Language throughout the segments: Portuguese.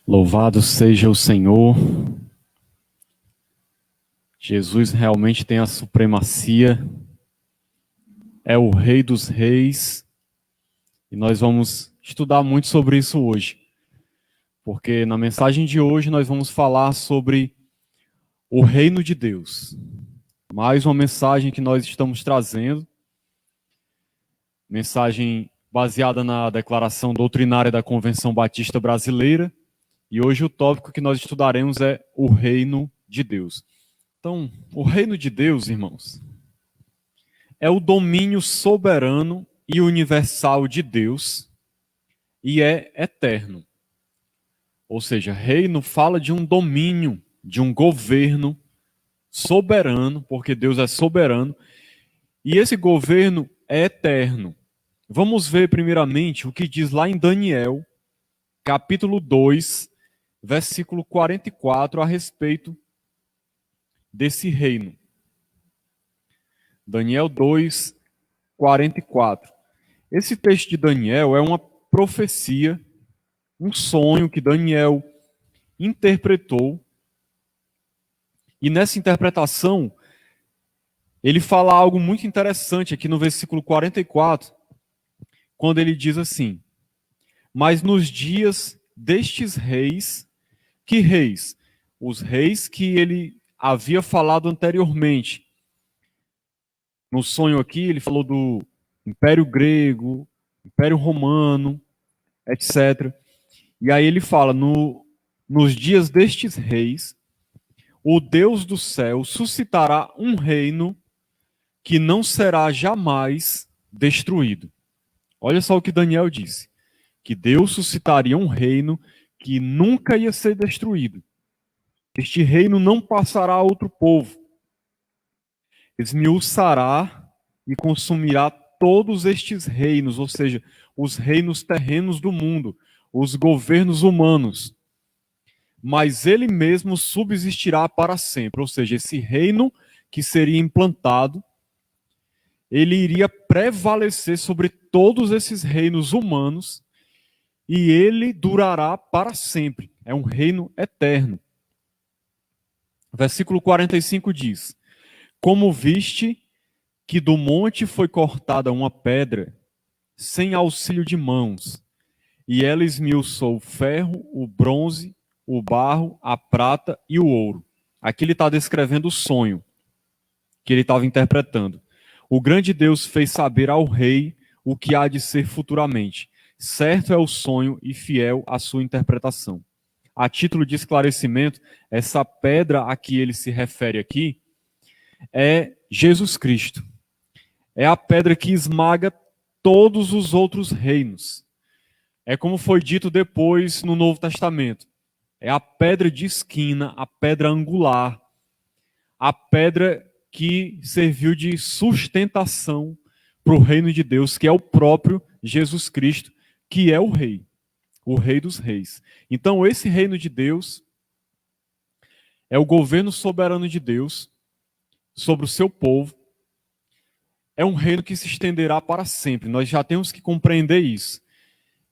Louvado seja o Senhor. Jesus realmente tem a supremacia, é o Rei dos Reis, e nós vamos estudar muito sobre isso hoje, porque na mensagem de hoje nós vamos falar sobre o reino de Deus. Mais uma mensagem que nós estamos trazendo, mensagem baseada na declaração doutrinária da Convenção Batista Brasileira, e hoje o tópico que nós estudaremos é o reino de Deus. Então, o reino de Deus, irmãos, é o domínio soberano e universal de Deus e é eterno. Ou seja, reino fala de um domínio, de um governo soberano, porque Deus é soberano, e esse governo é eterno. Vamos ver primeiramente o que diz lá em Daniel, capítulo 2, versículo 44, a respeito desse reino. Daniel 2, 44. Esse texto de Daniel é uma profecia, um sonho que Daniel interpretou. E nessa interpretação, ele fala algo muito interessante aqui no versículo 44, quando ele diz assim: mas nos dias destes reis, que reis? Os reis que ele havia falado anteriormente. No sonho aqui, ele falou do Império Grego, Império Romano, etc. E aí ele fala, nos dias destes reis, o Deus do céu suscitará um reino que não será jamais destruído. Olha só o que Daniel disse, que Deus suscitaria um reino que nunca ia ser destruído. Este reino não passará a outro povo. Esmiuçará e consumirá todos estes reinos, ou seja, os reinos terrenos do mundo, os governos humanos. Mas ele mesmo subsistirá para sempre, ou seja, esse reino que seria implantado, ele iria prevalecer sobre todos esses reinos humanos e ele durará para sempre. É um reino eterno. Versículo 45 diz: como viste que do monte foi cortada uma pedra, sem auxílio de mãos, e ela esmiuçou o ferro, o bronze, o barro, a prata e o ouro. Aqui ele está descrevendo o sonho que ele estava interpretando. O grande Deus fez saber ao rei o que há de ser futuramente. Certo é o sonho e fiel a sua interpretação. A título de esclarecimento, essa pedra a que ele se refere aqui é Jesus Cristo. É a pedra que esmaga todos os outros reinos. É como foi dito depois no Novo Testamento. É a pedra de esquina, a pedra angular, a pedra que serviu de sustentação para o reino de Deus, que é o próprio Jesus Cristo, que é o Rei dos Reis. Então, esse reino de Deus é o governo soberano de Deus sobre o seu povo. É um reino que se estenderá para sempre. Nós já temos que compreender isso.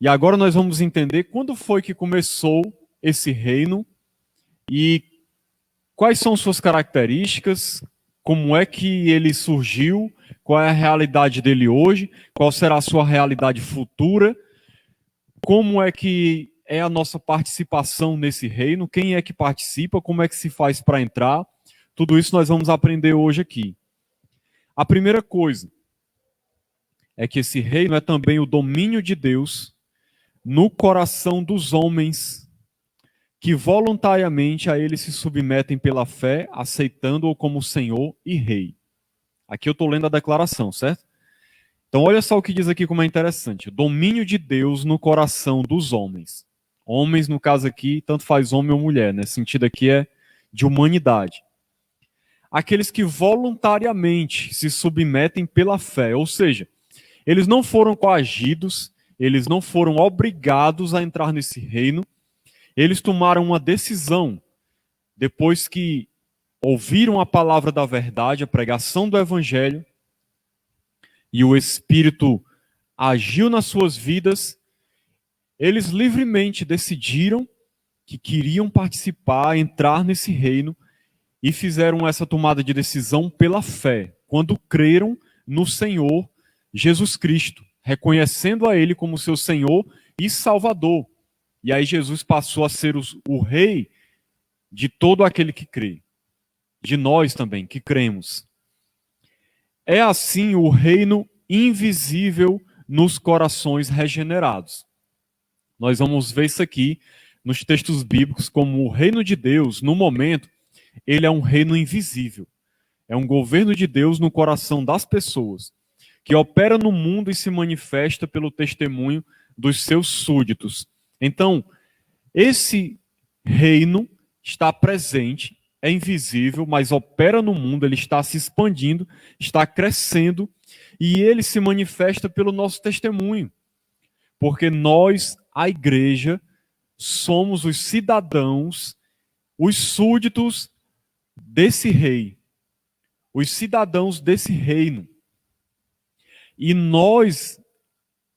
E agora nós vamos entender quando foi que começou esse reino e quais são suas características, como é que ele surgiu, qual é a realidade dele hoje, qual será a sua realidade futura, como é que é a nossa participação nesse reino, quem é que participa, como é que se faz para entrar. Tudo isso nós vamos aprender hoje aqui. A primeira coisa é que esse reino é também o domínio de Deus no coração dos homens que voluntariamente a ele se submetem pela fé, aceitando-o como Senhor e Rei. Aqui eu estou lendo a declaração, certo? Então olha só o que diz aqui como é interessante. O domínio de Deus no coração dos homens. Homens, no caso aqui, tanto faz homem ou mulher, né? Esse sentido aqui é de humanidade. Aqueles que voluntariamente se submetem pela fé, ou seja, eles não foram coagidos, eles não foram obrigados a entrar nesse reino, eles tomaram uma decisão depois que ouviram a palavra da verdade, a pregação do evangelho, e o Espírito agiu nas suas vidas, eles livremente decidiram que queriam participar, entrar nesse reino e fizeram essa tomada de decisão pela fé, quando creram no Senhor Jesus Cristo, reconhecendo a Ele como seu Senhor e Salvador. E aí Jesus passou a ser o rei de todo aquele que crê, de nós também que cremos. É assim o reino invisível nos corações regenerados. Nós vamos ver isso aqui nos textos bíblicos como o reino de Deus, no momento, ele é um reino invisível. É um governo de Deus no coração das pessoas, que opera no mundo e se manifesta pelo testemunho dos seus súditos. Então, esse reino está presente, é invisível, mas opera no mundo, ele está se expandindo, está crescendo, e ele se manifesta pelo nosso testemunho. Porque nós, a igreja, somos os cidadãos, os súditos desse rei, os cidadãos desse reino. E nós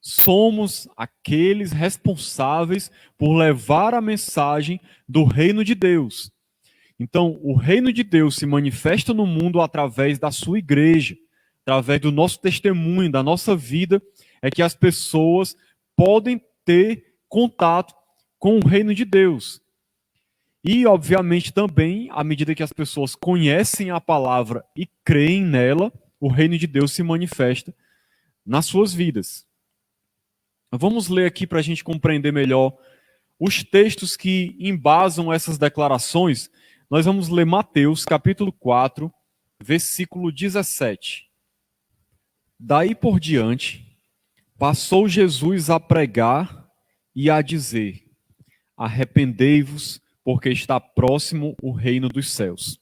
somos aqueles responsáveis por levar a mensagem do reino de Deus. Então, o reino de Deus se manifesta no mundo através da sua igreja, através do nosso testemunho, da nossa vida, é que as pessoas podem ter contato com o reino de Deus. E, obviamente, também, à medida que as pessoas conhecem a palavra e creem nela, o reino de Deus se manifesta nas suas vidas. Vamos ler aqui para a gente compreender melhor os textos que embasam essas declarações. Nós vamos ler Mateus, capítulo 4, versículo 17. Daí por diante, passou Jesus a pregar e a dizer: arrependei-vos, porque está próximo o reino dos céus.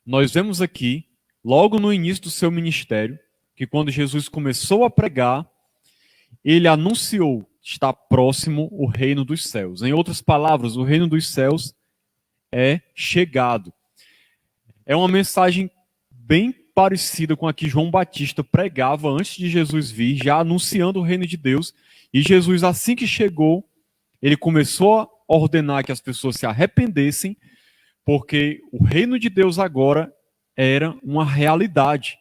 Nós vemos aqui, logo no início do seu ministério, que quando Jesus começou a pregar, ele anunciou: está próximo o reino dos céus. Em outras palavras, o reino dos céus é chegado. É uma mensagem bem parecida com a que João Batista pregava antes de Jesus vir, já anunciando o reino de Deus. E Jesus, assim que chegou, ele começou a ordenar que as pessoas se arrependessem, porque o reino de Deus agora era uma realidade.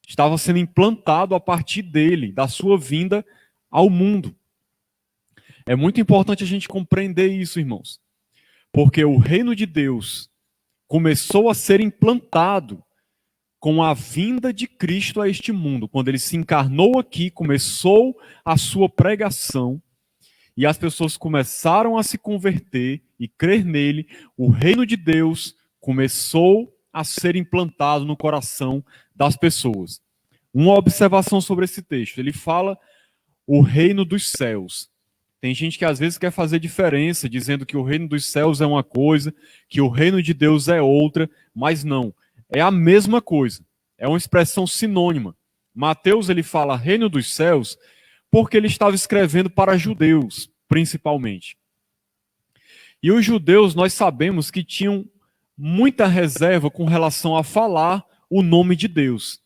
Estava sendo implantado a partir dele, da sua vinda ao mundo. É muito importante a gente compreender isso, irmãos, porque o reino de Deus começou a ser implantado com a vinda de Cristo a este mundo. Quando ele se encarnou aqui, começou a sua pregação, e as pessoas começaram a se converter e crer nele, o reino de Deus começou a ser implantado no coração das pessoas. Uma observação sobre esse texto, ele fala o reino dos céus. Tem gente que às vezes quer fazer diferença, dizendo que o reino dos céus é uma coisa, que o reino de Deus é outra, mas não. É a mesma coisa. É uma expressão sinônima. Mateus, ele fala reino dos céus porque ele estava escrevendo para judeus, principalmente. E os judeus, nós sabemos que tinham muita reserva com relação a falar o nome de Deus.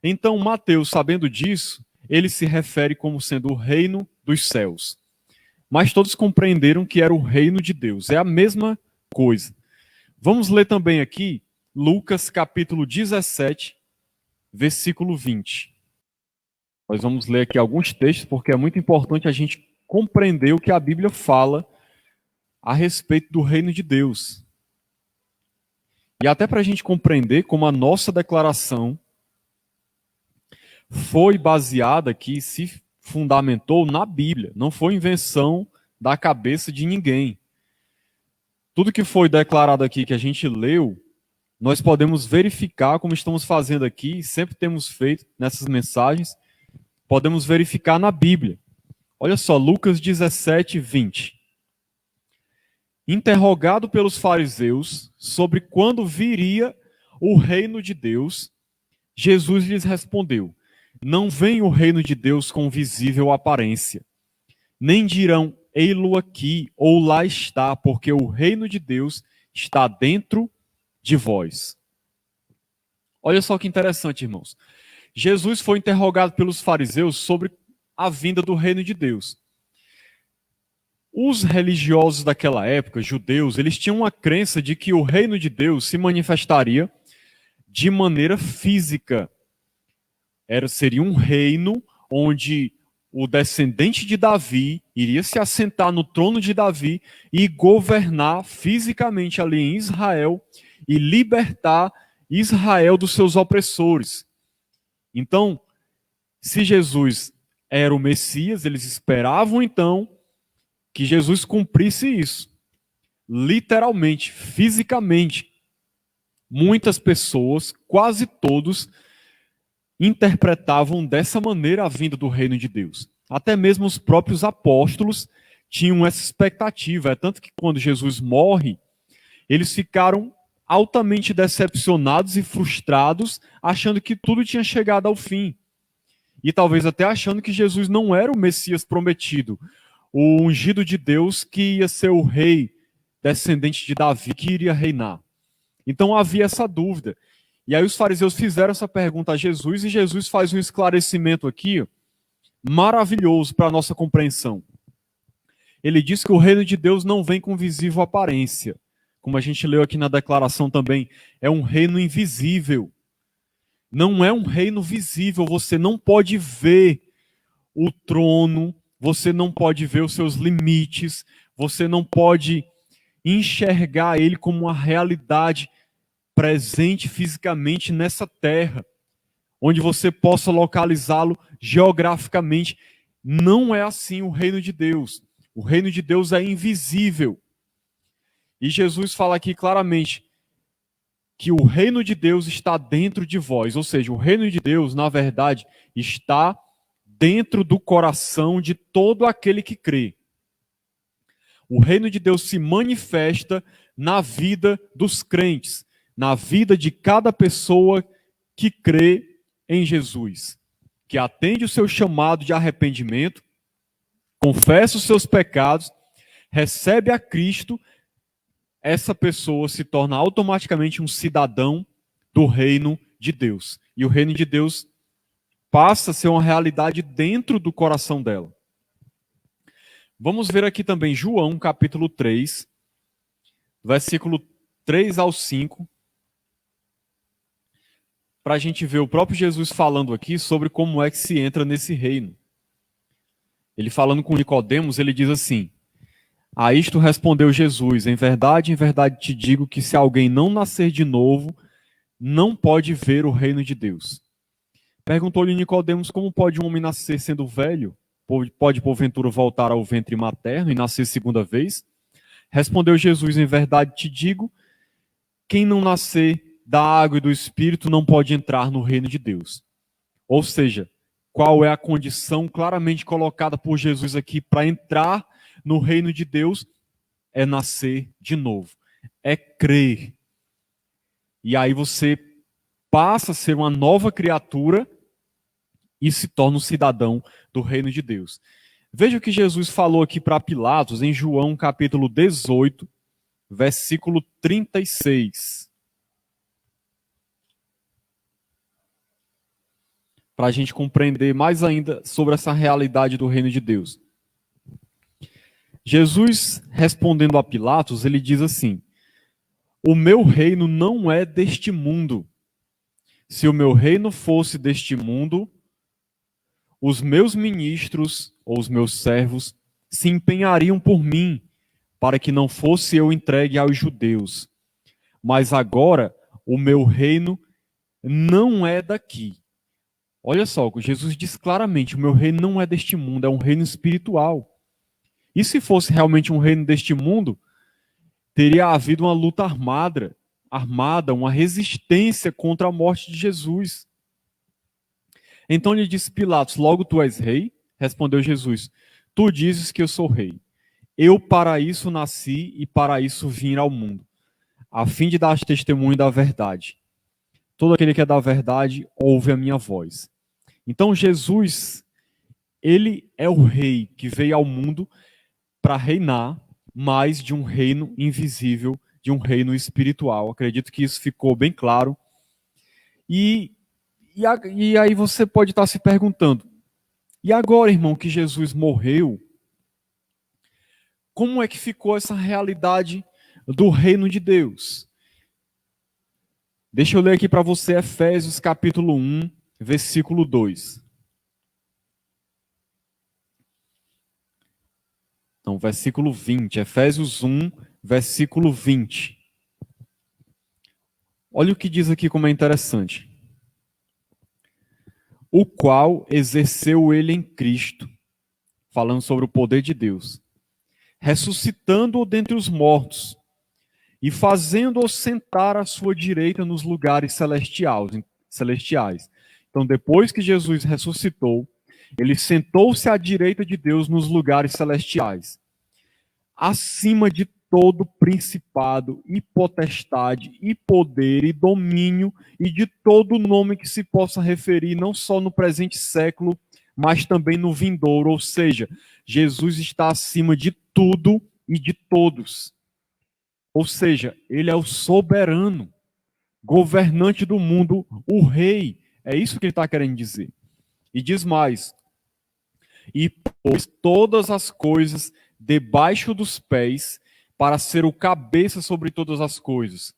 Então, Mateus, sabendo disso, ele se refere como sendo o reino dos céus. Mas todos compreenderam que era o reino de Deus. É a mesma coisa. Vamos ler também aqui Lucas capítulo 17, versículo 20. Nós vamos ler aqui alguns textos, porque é muito importante a gente compreender o que a Bíblia fala a respeito do reino de Deus. E até para a gente compreender como a nossa declaração foi baseada aqui, se fundamentou na Bíblia. Não foi invenção da cabeça de ninguém. Tudo que foi declarado aqui, que a gente leu, nós podemos verificar, como estamos fazendo aqui, sempre temos feito nessas mensagens, podemos verificar na Bíblia. Olha só, Lucas 17, 20. Interrogado pelos fariseus sobre quando viria o reino de Deus, Jesus lhes respondeu: não vem o reino de Deus com visível aparência, nem dirão, ei-lo aqui ou lá está, porque o reino de Deus está dentro de vós. Olha só que interessante, irmãos. Jesus foi interrogado pelos fariseus sobre a vinda do reino de Deus. Os religiosos daquela época, judeus, eles tinham uma crença de que o reino de Deus se manifestaria de maneira física. Seria um reino onde o descendente de Davi iria se assentar no trono de Davi e governar fisicamente ali em Israel e libertar Israel dos seus opressores. Então, se Jesus era o Messias, eles esperavam então que Jesus cumprisse isso. Literalmente, fisicamente. Muitas pessoas, quase todos, interpretavam dessa maneira a vinda do reino de Deus. Até mesmo os próprios apóstolos tinham essa expectativa. É tanto que quando Jesus morre, eles ficaram altamente decepcionados e frustrados, achando que tudo tinha chegado ao fim. E talvez até achando que Jesus não era o Messias prometido, o ungido de Deus que ia ser o rei descendente de Davi que iria reinar. Então havia essa dúvida. E aí os fariseus fizeram essa pergunta a Jesus e Jesus faz um esclarecimento aqui maravilhoso para a nossa compreensão. Ele diz que o reino de Deus não vem com visível aparência. Como a gente leu aqui na declaração também, é um reino invisível. Não é um reino visível, você não pode ver o trono, você não pode ver os seus limites, você não pode enxergar ele como uma realidade presente fisicamente nessa terra, onde você possa localizá-lo geograficamente. Não é assim o reino de Deus. O reino de Deus é invisível. E Jesus fala aqui claramente que o reino de Deus está dentro de vós. Ou seja, o reino de Deus, na verdade, está dentro do coração de todo aquele que crê. O reino de Deus se manifesta na vida dos crentes, na vida de cada pessoa que crê em Jesus, que atende o seu chamado de arrependimento, confessa os seus pecados, recebe a Cristo, essa pessoa se torna automaticamente um cidadão do reino de Deus. E o reino de Deus passa a ser uma realidade dentro do coração dela. Vamos ver aqui também João, capítulo 3, versículo 3 ao 5, para a gente ver o próprio Jesus falando aqui sobre como é que se entra nesse reino. Ele falando com Nicodemos, ele diz assim: a isto respondeu Jesus: em verdade te digo que se alguém não nascer de novo, não pode ver o reino de Deus. Perguntou-lhe Nicodemos: como pode um homem nascer sendo velho? Pode porventura voltar ao ventre materno e nascer segunda vez? Respondeu Jesus: em verdade te digo, quem não nascer da água e do Espírito não pode entrar no reino de Deus. Ou seja, qual é a condição claramente colocada por Jesus aqui para entrar no reino de Deus? É nascer de novo, é crer. E aí você passa a ser uma nova criatura e se torna um cidadão do reino de Deus. Veja o que Jesus falou aqui para Pilatos em João capítulo 18, versículo 36. Para a gente compreender mais ainda sobre essa realidade do reino de Deus. Jesus, respondendo a Pilatos, ele diz assim: o meu reino não é deste mundo. Se o meu reino fosse deste mundo, os meus ministros ou os meus servos se empenhariam por mim, para que não fosse eu entregue aos judeus. Mas agora o meu reino não é daqui. Olha só, Jesus diz claramente: o meu reino não é deste mundo, é um reino espiritual. E se fosse realmente um reino deste mundo, teria havido uma luta armada, uma resistência contra a morte de Jesus. Então lhe disse Pilatos: logo tu és rei? Respondeu Jesus: tu dizes que eu sou rei. Eu para isso nasci e para isso vim ao mundo, a fim de dar testemunho da verdade. Todo aquele que é da verdade ouve a minha voz. Então Jesus, ele é o rei que veio ao mundo para reinar, mas de um reino invisível, de um reino espiritual. Acredito que isso ficou bem claro. E aí você pode estar se perguntando: e agora, irmão, que Jesus morreu, como é que ficou essa realidade do reino de Deus? Deixa eu ler aqui para você Efésios capítulo 1, versículo 2. Então, versículo 20. Efésios 1, versículo 20. Olha o que diz aqui como é interessante. O qual exerceu ele em Cristo, falando sobre o poder de Deus, ressuscitando-o dentre os mortos e fazendo-o sentar à sua direita nos lugares celestiais. Então, depois que Jesus ressuscitou, ele sentou-se à direita de Deus nos lugares celestiais, acima de todo principado e potestade e poder e domínio e de todo nome que se possa referir, não só no presente século, mas também no vindouro. Ou seja, Jesus está acima de tudo e de todos. Ou seja, ele é o soberano, governante do mundo, o rei. É isso que ele está querendo dizer. E diz mais: e pôs todas as coisas debaixo dos pés, para ser o cabeça sobre todas as coisas.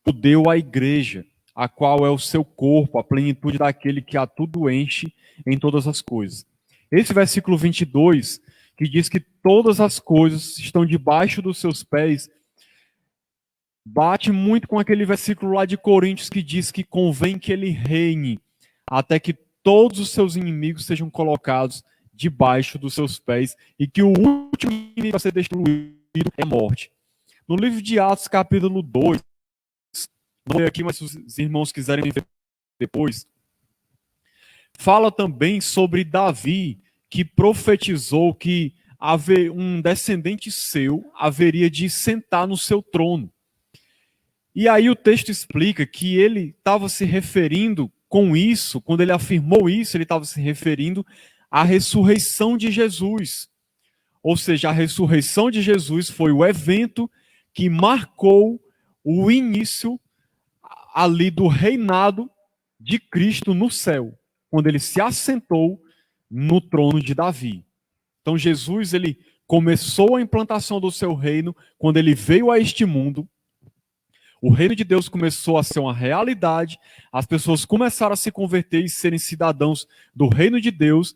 O deu à igreja, a qual é o seu corpo, a plenitude daquele que a tudo enche em todas as coisas. Esse versículo 22, que diz que todas as coisas estão debaixo dos seus pés, bate muito com aquele versículo lá de Coríntios que diz que convém que ele reine, até que todos os seus inimigos sejam colocados debaixo dos seus pés, e que o último inimigo a ser destruído é a morte. No livro de Atos, capítulo 2, não vou ler aqui, mas se os irmãos quiserem ver depois, fala também sobre Davi, que profetizou que um descendente seu haveria de sentar no seu trono. E aí o texto explica que ele estava se referindo com isso, quando ele afirmou isso, ele estava se referindo à ressurreição de Jesus. Ou seja, a ressurreição de Jesus foi o evento que marcou o início ali do reinado de Cristo no céu, quando ele se assentou no trono de Davi. Então Jesus, ele começou a implantação do seu reino quando ele veio a este mundo. O reino de Deus começou a ser uma realidade, as pessoas começaram a se converter e serem cidadãos do reino de Deus,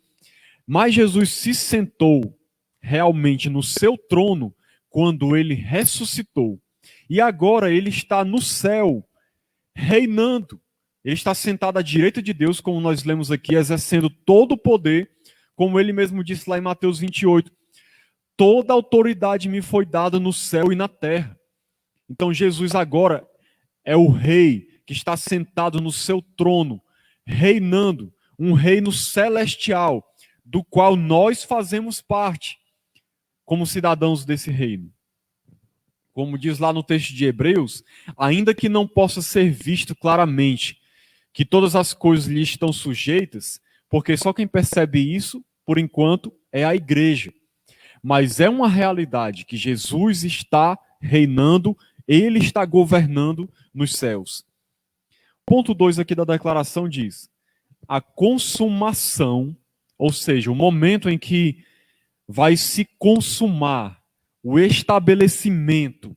mas Jesus se sentou realmente no seu trono quando ele ressuscitou. E agora ele está no céu, reinando. Ele está sentado à direita de Deus, como nós lemos aqui, exercendo todo o poder, como ele mesmo disse lá em Mateus 28. Toda autoridade me foi dada no céu e na terra. Então Jesus agora é o rei que está sentado no seu trono, reinando, um reino celestial, do qual nós fazemos parte, como cidadãos desse reino. Como diz lá no texto de Hebreus, ainda que não possa ser visto claramente que todas as coisas lhe estão sujeitas, porque só quem percebe isso, por enquanto, é a igreja. Mas é uma realidade que Jesus está reinando, ele está governando nos céus. Ponto 2 aqui da declaração diz: a consumação, ou seja, o momento em que vai se consumar o estabelecimento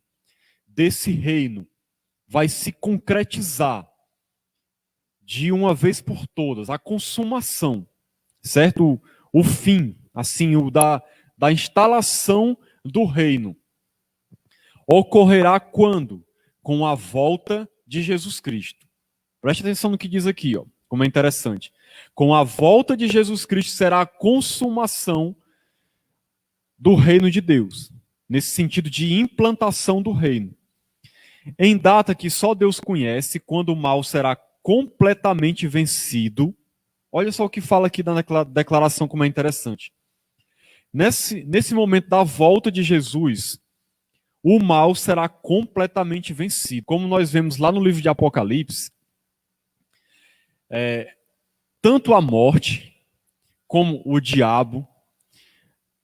desse reino, vai se concretizar de uma vez por todas, a consumação, certo? O fim, assim, o da instalação do reino. Ocorrerá quando? Com a volta de Jesus Cristo. Preste atenção no que diz aqui, ó, como é interessante. Com a volta de Jesus Cristo será a consumação do reino de Deus, nesse sentido de implantação do reino. Em data que só Deus conhece, quando o mal será completamente vencido. Olha só o que fala aqui na declaração, como é interessante. Nesse momento da volta de Jesus, o mal será completamente vencido. Como nós vemos lá no livro de Apocalipse, tanto a morte, como o diabo,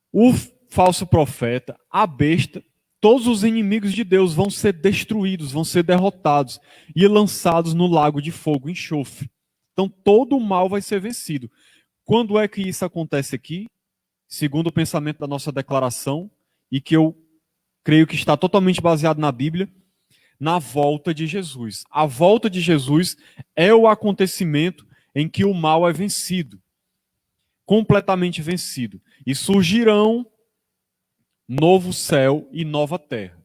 o falso profeta, a besta, todos os inimigos de Deus vão ser destruídos, vão ser derrotados e lançados no lago de fogo, enxofre. Então todo o mal vai ser vencido. Quando é que isso acontece aqui? Segundo o pensamento da nossa declaração, e que eu creio que está totalmente baseado na Bíblia, na volta de Jesus. A volta de Jesus é o acontecimento em que o mal é vencido, completamente vencido. E surgirão novo céu e nova terra,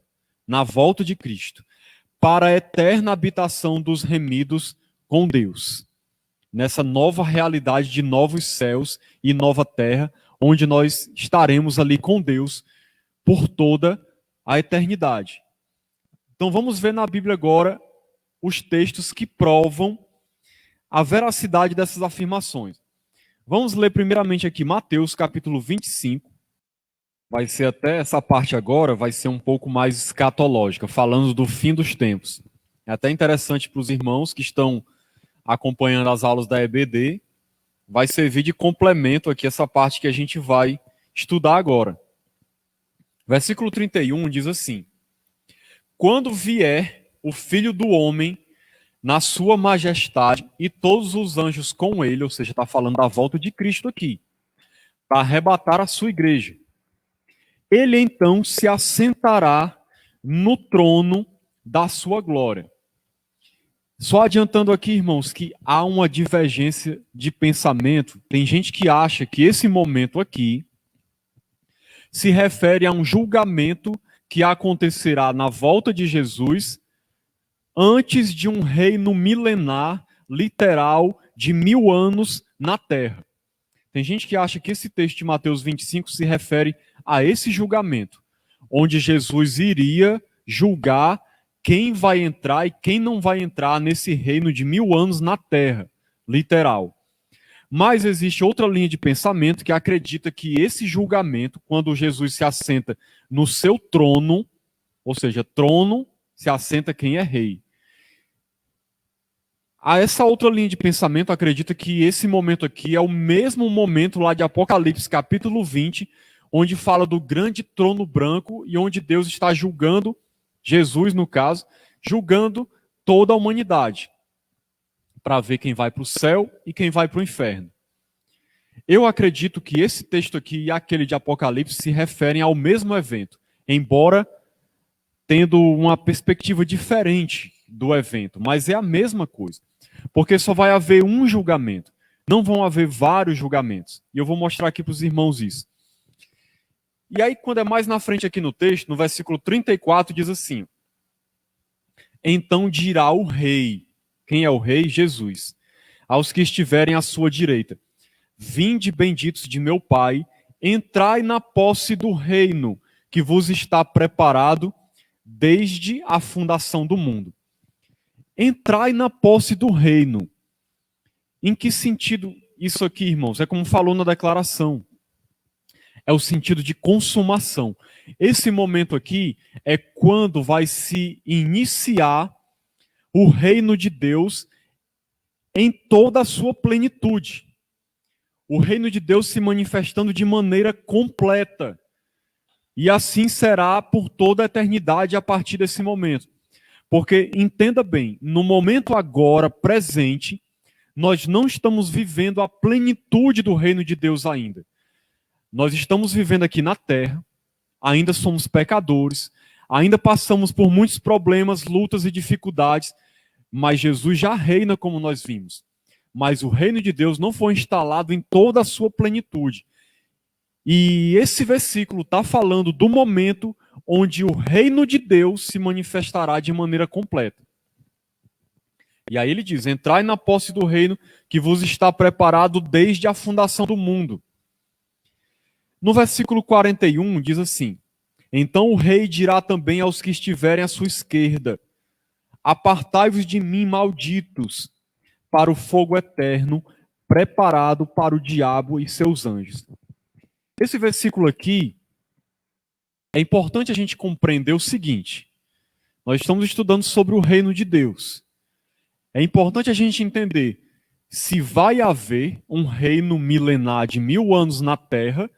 na volta de Cristo, para a eterna habitação dos remidos com Deus. Nessa nova realidade de novos céus e nova terra, onde nós estaremos ali com Deus por toda a eternidade. Então vamos ver na Bíblia agora os textos que provam a veracidade dessas afirmações. Vamos ler primeiramente aqui Mateus capítulo 25. Vai ser até essa parte agora, vai ser um pouco mais escatológica, falando do fim dos tempos. É até interessante para os irmãos que estão acompanhando as aulas da EBD, vai servir de complemento aqui essa parte que a gente vai estudar agora. Versículo 31 diz assim: quando vier o Filho do Homem na sua majestade e todos os anjos com ele, ou seja, está falando da volta de Cristo aqui, para arrebatar a sua igreja. Ele então se assentará no trono da sua glória. Só adiantando aqui, irmãos, que há uma divergência de pensamento. Tem gente que acha que esse momento aqui se refere a um julgamento que acontecerá na volta de Jesus antes de um reino milenar, literal, de 1000 anos na terra. Tem gente que acha que esse texto de Mateus 25 se refere a esse julgamento, onde Jesus iria julgar quem vai entrar e quem não vai entrar nesse reino de 1000 anos na terra, literal. Mas existe outra linha de pensamento que acredita que esse julgamento, quando Jesus se assenta no seu trono, ou seja, trono, se assenta quem é rei. A essa outra linha de pensamento acredita que esse momento aqui é o mesmo momento lá de Apocalipse, capítulo 20, onde fala do grande trono branco e onde Deus está julgando, Jesus no caso, julgando toda a humanidade, para ver quem vai para o céu e quem vai para o inferno. Eu acredito que esse texto aqui e aquele de Apocalipse se referem ao mesmo evento, embora tendo uma perspectiva diferente do evento, mas é a mesma coisa. Porque só vai haver um julgamento, não vão haver vários julgamentos. E eu vou mostrar aqui para os irmãos isso. E aí, quando é mais na frente aqui no texto, no versículo 34, diz assim: então dirá o rei, quem é o rei? Jesus, aos que estiverem à sua direita: vinde benditos de meu Pai, entrai na posse do reino que vos está preparado desde a fundação do mundo. Entrai na posse do reino. Em que sentido isso aqui, irmãos? É como falou na declaração. É o sentido de consumação. Esse momento aqui é quando vai se iniciar o reino de Deus em toda a sua plenitude. O reino de Deus se manifestando de maneira completa. E assim será por toda a eternidade a partir desse momento. Porque, entenda bem, no momento agora, presente, nós não estamos vivendo a plenitude do reino de Deus ainda. Nós estamos vivendo aqui na terra, ainda somos pecadores, ainda passamos por muitos problemas, lutas e dificuldades, mas Jesus já reina como nós vimos. Mas o reino de Deus não foi instalado em toda a sua plenitude. E esse versículo está falando do momento onde o reino de Deus se manifestará de maneira completa. E aí ele diz: entrai na posse do reino que vos está preparado desde a fundação do mundo. No versículo 41 diz assim: então o rei dirá também aos que estiverem à sua esquerda: apartai-vos de mim, malditos, para o fogo eterno, preparado para o diabo e seus anjos. Esse versículo aqui, é importante a gente compreender o seguinte: nós estamos estudando sobre o reino de Deus. É importante a gente entender se vai haver um reino milenar de 1000 anos na Terra,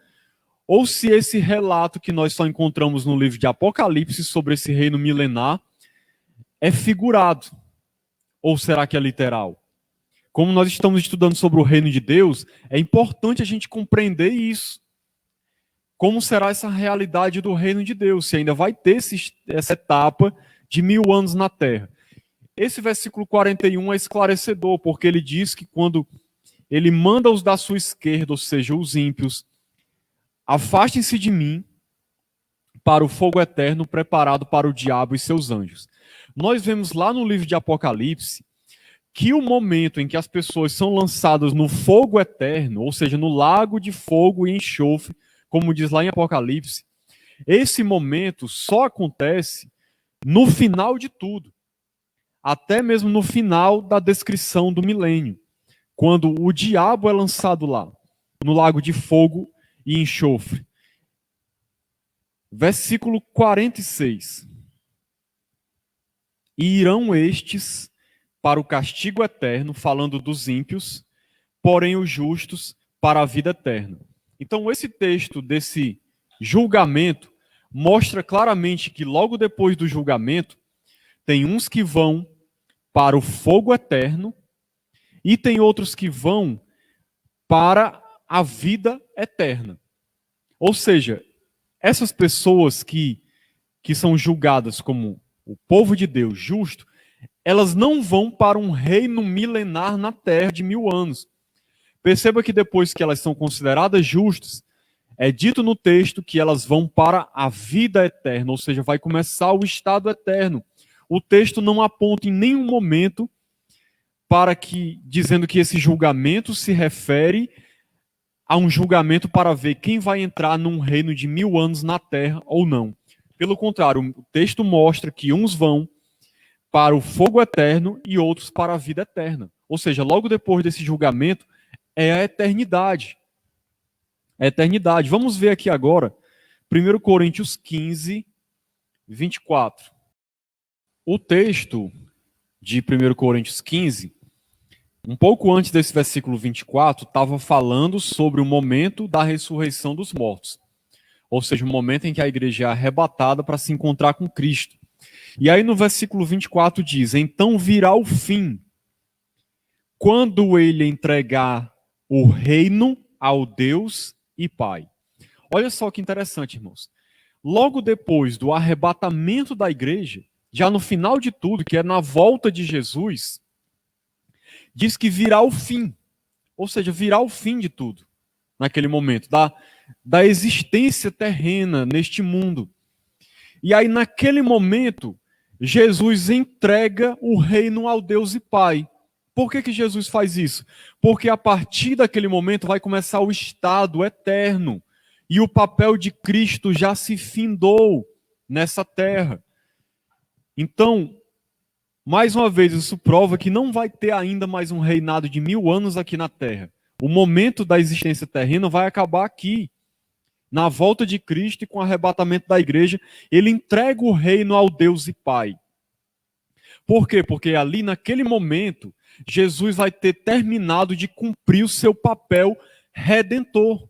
ou se esse relato que nós só encontramos no livro de Apocalipse sobre esse reino milenar é figurado, ou será que é literal? Como nós estamos estudando sobre o reino de Deus, é importante a gente compreender isso. como será essa realidade do reino de Deus, se ainda vai ter essa etapa de 1000 anos na terra. Esse versículo 41 é esclarecedor, porque ele diz que quando ele manda os da sua esquerda, ou seja, os ímpios, afastem-se de mim para o fogo eterno preparado para o diabo e seus anjos. Nós vemos lá no livro de Apocalipse que o momento em que as pessoas são lançadas no fogo eterno, ou seja, no lago de fogo e enxofre, como diz lá em Apocalipse, esse momento só acontece no final de tudo, até mesmo no final da descrição do milênio, quando o diabo é lançado lá, no lago de fogo e enxofre. Versículo 46. E irão estes para o castigo eterno, falando dos ímpios, porém os justos para a vida eterna. Então, esse texto desse julgamento mostra claramente que logo depois do julgamento, tem uns que vão para o fogo eterno e tem outros que vão para a vida eterna. Ou seja, essas pessoas que são julgadas como o povo de Deus justo, elas não vão para um reino milenar na terra de 1000 anos. Perceba que depois que elas são consideradas justas, é dito no texto que elas vão para a vida eterna, ou seja, vai começar o estado eterno. O texto não aponta em nenhum momento para que, dizendo que esse julgamento se refere a um julgamento para ver quem vai entrar num reino de 1000 anos na terra ou não. Pelo contrário, o texto mostra que uns vão para o fogo eterno e outros para a vida eterna. Ou seja, logo depois desse julgamento é a eternidade. A eternidade. Vamos ver aqui agora, 1 Coríntios 15, 24. O texto de 1 Coríntios 15, um pouco antes desse versículo 24, estava falando sobre o momento da ressurreição dos mortos. Ou seja, o momento em que a igreja é arrebatada para se encontrar com Cristo. E aí no versículo 24 diz: então virá o fim, quando ele entregar o reino ao Deus e Pai. Olha só que interessante, irmãos. Logo depois do arrebatamento da igreja, já no final de tudo, que é na volta de Jesus, diz que virá o fim. Ou seja, virá o fim de tudo, naquele momento, da existência terrena neste mundo. E aí, naquele momento, Jesus entrega o reino ao Deus e Pai. Por que Jesus faz isso? Porque a partir daquele momento vai começar o estado eterno. E o papel de Cristo já se findou nessa terra. Então, mais uma vez, isso prova que não vai ter ainda mais um reinado de 1000 anos aqui na terra. O momento da existência terrena vai acabar aqui. Na volta de Cristo e com o arrebatamento da igreja, ele entrega o reino ao Deus e Pai. Por quê? Porque ali, naquele momento, Jesus vai ter terminado de cumprir o seu papel redentor.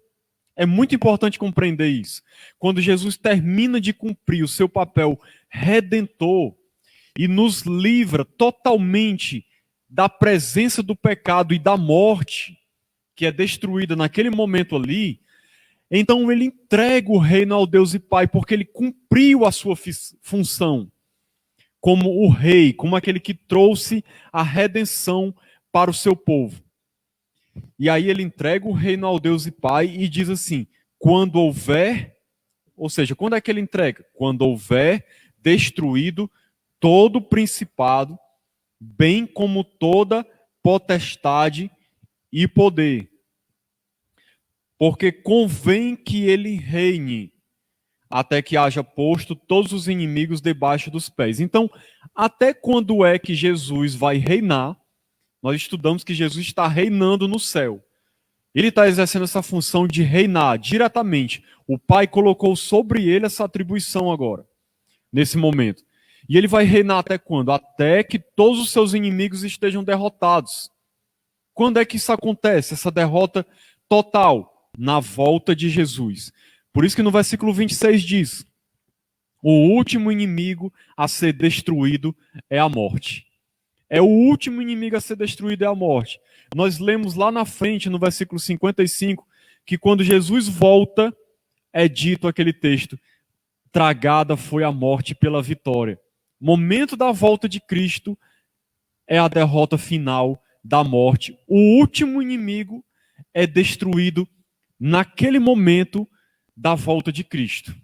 É muito importante compreender isso. Quando Jesus termina de cumprir o seu papel redentor e nos livra totalmente da presença do pecado e da morte, que é destruída naquele momento ali, então ele entrega o reino ao Deus e Pai, porque ele cumpriu a sua função como o rei, como aquele que trouxe a redenção para o seu povo. E aí ele entrega o reino ao Deus e Pai e diz assim: quando houver, ou seja, quando é que ele entrega? Quando houver destruído todo o principado, bem como toda potestade e poder. Porque convém que ele reine, até que haja posto todos os inimigos debaixo dos pés. Então, até quando é que Jesus vai reinar? Nós estudamos que Jesus está reinando no céu. Ele está exercendo essa função de reinar diretamente. O Pai colocou sobre ele essa atribuição agora, nesse momento. E ele vai reinar até quando? Até que todos os seus inimigos estejam derrotados. Quando é que isso acontece? Essa derrota total? Na volta de Jesus. Por isso que no versículo 26 diz: o último inimigo a ser destruído é a morte. É o último inimigo a ser destruído é a morte. Nós lemos lá na frente, no versículo 55, que quando Jesus volta, é dito aquele texto: tragada foi a morte pela vitória. Momento da volta de Cristo é a derrota final da morte. O último inimigo é destruído naquele momento da volta de Cristo.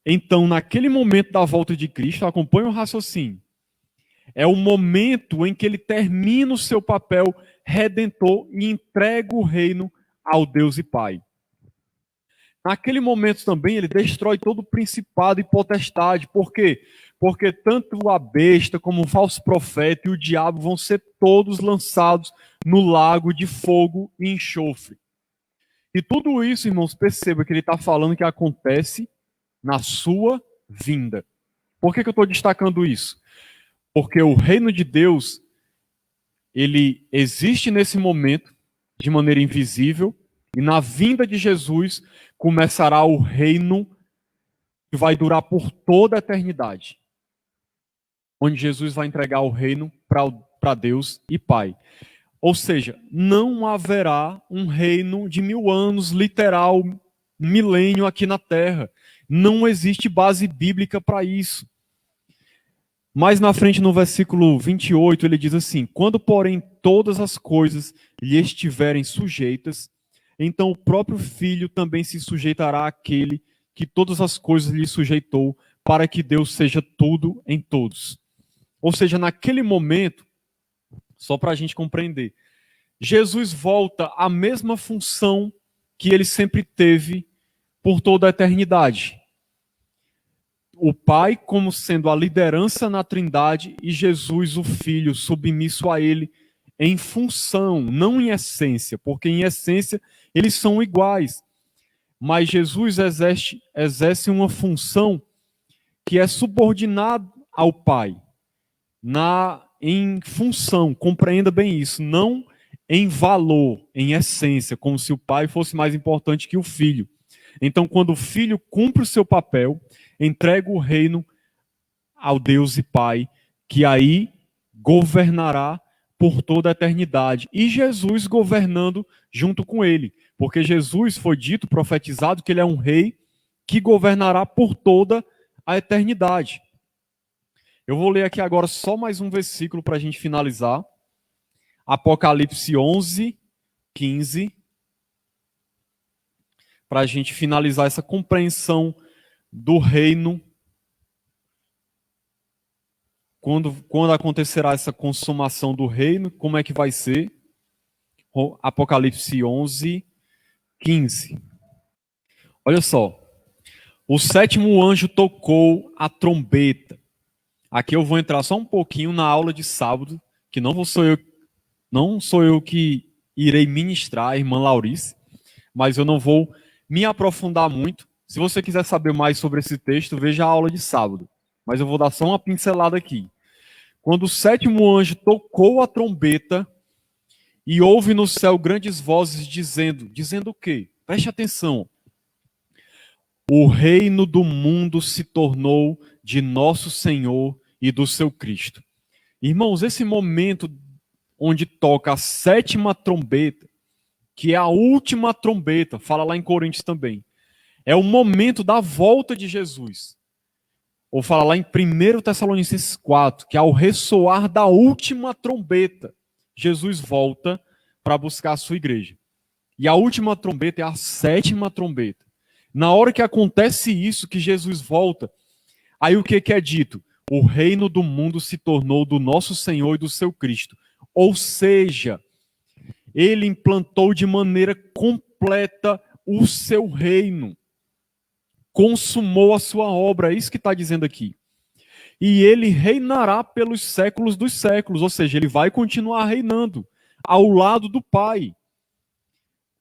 Então, naquele momento da volta de Cristo, acompanha o raciocínio, é o momento em que ele termina o seu papel redentor e entrega o reino ao Deus e Pai. Naquele momento também ele destrói todo o principado e potestade. Por quê? Porque tanto a besta como o falso profeta e o diabo vão ser todos lançados no lago de fogo e enxofre. E tudo isso, irmãos, perceba que ele está falando que acontece na sua vinda. Por que eu estou destacando isso? Porque o reino de Deus, ele existe nesse momento de maneira invisível, e na vinda de Jesus começará o reino que vai durar por toda a eternidade, onde Jesus vai entregar o reino para Deus e Pai. Ou seja, não haverá um reino de 1000 anos, literal, milênio aqui na Terra. Não existe base bíblica para isso. Mais na frente, no versículo 28, ele diz assim: quando, porém, todas as coisas lhe estiverem sujeitas, então o próprio Filho também se sujeitará àquele que todas as coisas lhe sujeitou, para que Deus seja tudo em todos. Ou seja, naquele momento, só para a gente compreender, Jesus volta à mesma função que ele sempre teve por toda a eternidade. O Pai como sendo a liderança na Trindade e Jesus, o Filho, submisso a ele em função, não em essência, porque em essência eles são iguais. Mas Jesus exerce uma função que é subordinada ao Pai, em função, compreenda bem isso, não em valor, em essência, como se o Pai fosse mais importante que o Filho. Então, quando o Filho cumpre o seu papel, entrega o reino ao Deus e Pai, que aí governará por toda a eternidade. E Jesus governando junto com ele. Porque Jesus foi dito, profetizado, que ele é um rei que governará por toda a eternidade. Eu vou ler aqui agora só mais um versículo para a gente finalizar. Apocalipse 11, 15. Para a gente finalizar essa compreensão do reino. Quando acontecerá essa consumação do reino, como é que vai ser? Apocalipse 11, 15. Olha só. O sétimo anjo tocou a trombeta. Aqui eu vou entrar só um pouquinho na aula de sábado, que não sou eu que irei ministrar, a irmã Laurice, mas eu não vou me aprofundar muito. Se você quiser saber mais sobre esse texto, veja a aula de sábado. Mas eu vou dar só uma pincelada aqui. Quando o sétimo anjo tocou a trombeta e houve no céu grandes vozes dizendo o quê? Preste atenção. O reino do mundo se tornou de nosso Senhor e do seu Cristo. Irmãos, esse momento onde toca a sétima trombeta, que é a última trombeta, fala lá em Coríntios também, é o momento da volta de Jesus. Ou fala lá em 1 Tessalonicenses 4, que ao ressoar da última trombeta, Jesus volta para buscar a sua igreja. E a última trombeta é a sétima trombeta. Na hora que acontece isso, que Jesus volta, aí o que é dito? O reino do mundo se tornou do nosso Senhor e do seu Cristo. Ou seja, ele implantou de maneira completa o seu reino. Consumou a sua obra, é isso que está dizendo aqui. E ele reinará pelos séculos dos séculos, ou seja, ele vai continuar reinando ao lado do Pai.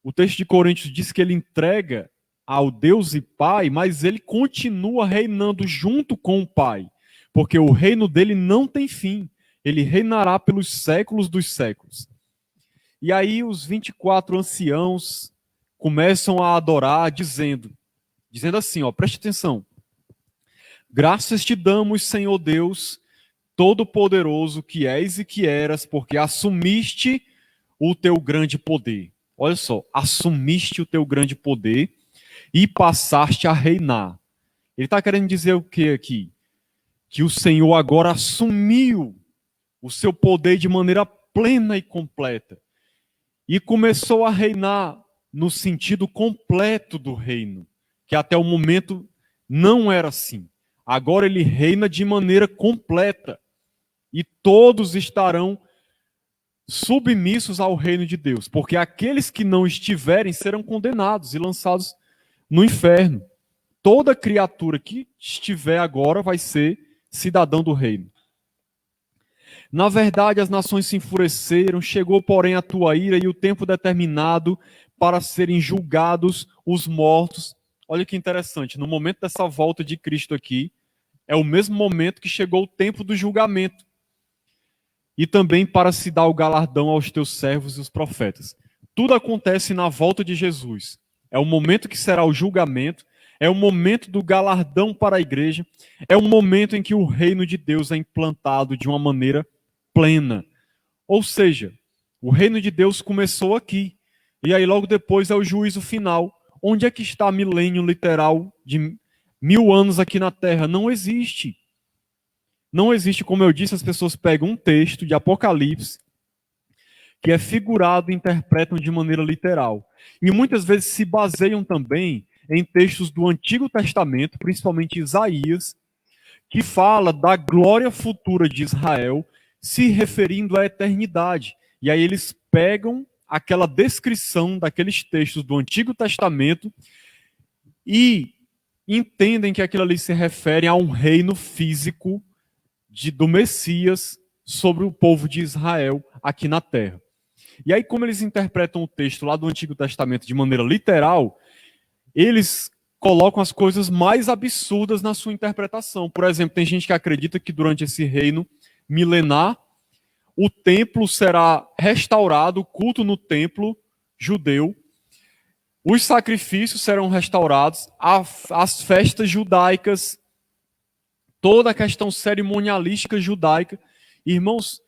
O texto de Coríntios diz que ele entrega ao Deus e Pai, mas ele continua reinando junto com o Pai, porque o reino dele não tem fim. Ele reinará pelos séculos dos séculos. E aí os 24 anciãos começam a adorar, dizendo assim, preste atenção. Graças te damos, Senhor Deus, Todo-Poderoso, que és e que eras, porque assumiste o teu grande poder. Olha só, assumiste o teu grande poder e passaste a reinar. Ele está querendo dizer o que aqui? Que o Senhor agora assumiu o seu poder de maneira plena e completa e começou a reinar no sentido completo do reino, que até o momento não era assim. Agora ele reina de maneira completa e todos estarão submissos ao reino de Deus, porque aqueles que não estiverem serão condenados e lançados no inferno. Toda criatura que estiver agora vai ser cidadão do reino. Na verdade, as nações se enfureceram, chegou, porém, a tua ira e o tempo determinado para serem julgados os mortos. Olha que interessante, no momento dessa volta de Cristo aqui, é o mesmo momento que chegou o tempo do julgamento. E também para se dar o galardão aos teus servos e os profetas. Tudo acontece na volta de Jesus. É o momento que será o julgamento, é o momento do galardão para a igreja, é o momento em que o reino de Deus é implantado de uma maneira plena. Ou seja, o reino de Deus começou aqui, e aí logo depois é o juízo final. Onde é que está milênio literal de 1000 anos aqui na Terra? Não existe. Não existe, como eu disse, as pessoas pegam um texto de Apocalipse, que é figurado e interpretam de maneira literal. E muitas vezes se baseiam também em textos do Antigo Testamento, principalmente Isaías, que fala da glória futura de Israel, se referindo à eternidade. E aí eles pegam aquela descrição daqueles textos do Antigo Testamento e entendem que aquilo ali se refere a um reino físico do Messias sobre o povo de Israel aqui na terra. E aí, como eles interpretam o texto lá do Antigo Testamento de maneira literal, eles colocam as coisas mais absurdas na sua interpretação. Por exemplo, tem gente que acredita que durante esse reino milenar, o templo será restaurado, o culto no templo judeu, os sacrifícios serão restaurados, as festas judaicas, toda a questão cerimonialística judaica. Irmãos,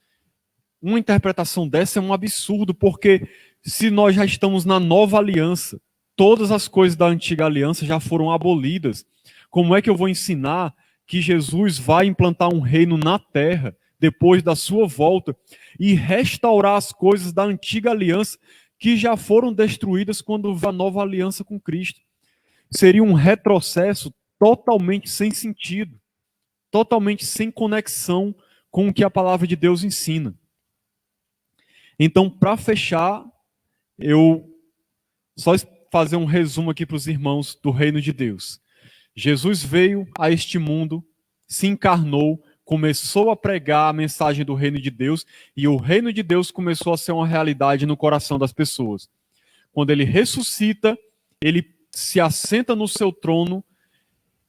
uma interpretação dessa é um absurdo, porque se nós já estamos na nova aliança, todas as coisas da antiga aliança já foram abolidas, como é que eu vou ensinar que Jesus vai implantar um reino na terra, depois da sua volta, e restaurar as coisas da antiga aliança que já foram destruídas quando veio a nova aliança com Cristo? Seria um retrocesso totalmente sem sentido, totalmente sem conexão com o que a palavra de Deus ensina. Então, para fechar, eu só fazer um resumo aqui para os irmãos do reino de Deus. Jesus veio a este mundo, se encarnou, começou a pregar a mensagem do reino de Deus, e o reino de Deus começou a ser uma realidade no coração das pessoas. Quando ele ressuscita, ele se assenta no seu trono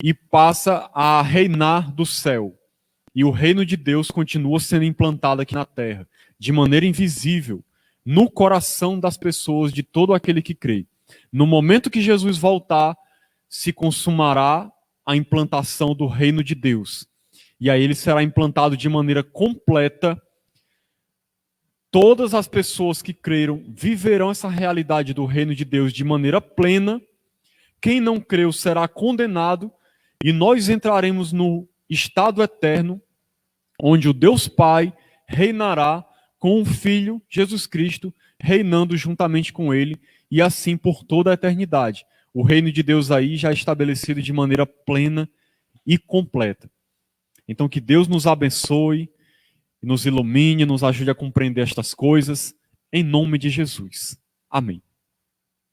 e passa a reinar do céu. E o reino de Deus continua sendo implantado aqui na terra, de maneira invisível, no coração das pessoas, de todo aquele que crê. No momento que Jesus voltar, se consumará a implantação do reino de Deus. E aí ele será implantado de maneira completa. Todas as pessoas que creram viverão essa realidade do reino de Deus de maneira plena. Quem não creu será condenado, e nós entraremos no estado eterno, onde o Deus Pai reinará com o Filho, Jesus Cristo, reinando juntamente com ele, e assim por toda a eternidade. O reino de Deus aí já é estabelecido de maneira plena e completa. Então que Deus nos abençoe, nos ilumine, nos ajude a compreender estas coisas, em nome de Jesus. Amém.